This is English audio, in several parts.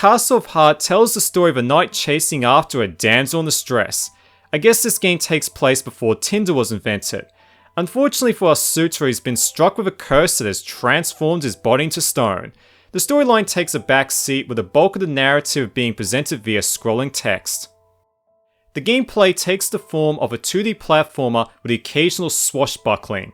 Castle of Heart tells the story of a knight chasing after a damsel in distress. I guess this game takes place before Tinder was invented. Unfortunately for our suitor, he's been struck with a curse that has transformed his body into stone. The storyline takes a back seat with the bulk of the narrative being presented via scrolling text. The gameplay takes the form of a 2D platformer with occasional swashbuckling.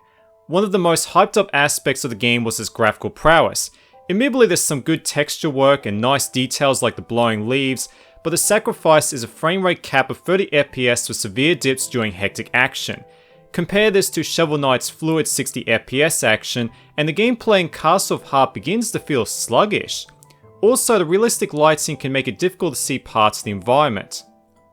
One of the most hyped up aspects of the game was its graphical prowess. Admittedly, there's some good texture work and nice details like the blowing leaves, but the sacrifice is a frame rate cap of 30 FPS with severe dips during hectic action. Compare this to Shovel Knight's fluid 60 FPS action, and the gameplay in Castle of Heart begins to feel sluggish. Also, the realistic lighting can make it difficult to see parts of the environment.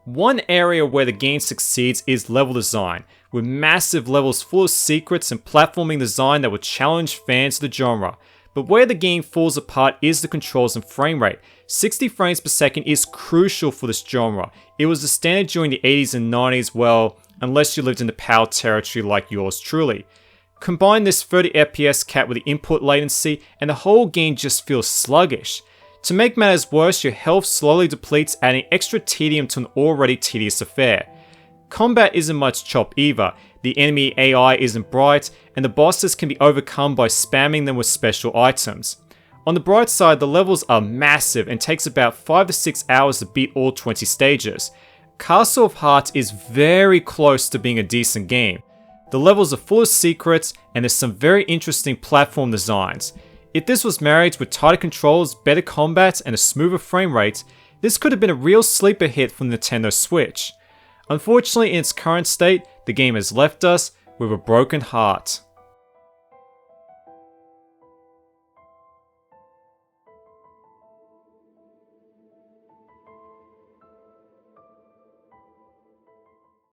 One area where the game succeeds is level design, with massive levels full of secrets and platforming design that would challenge fans of the genre. But where the game falls apart is the controls and frame rate. 60 frames per second is crucial for this genre. It was the standard during the 80s and 90s, well, unless you lived in the PAL territory like yours truly. Combine this 30 FPS cap with the input latency and the whole game just feels sluggish. To make matters worse, your health slowly depletes, adding extra tedium to an already tedious affair. Combat isn't much chop either, the enemy AI isn't bright, and the bosses can be overcome by spamming them with special items. On the bright side, the levels are massive and takes about 5 to 6 hours to beat all 20 stages. Castle of Heart is very close to being a decent game. The levels are full of secrets, and there's some very interesting platform designs. If this was married with tighter controls, better combat, and a smoother frame rate, this could have been a real sleeper hit for the Nintendo Switch. Unfortunately, in its current state, the game has left us with a broken heart.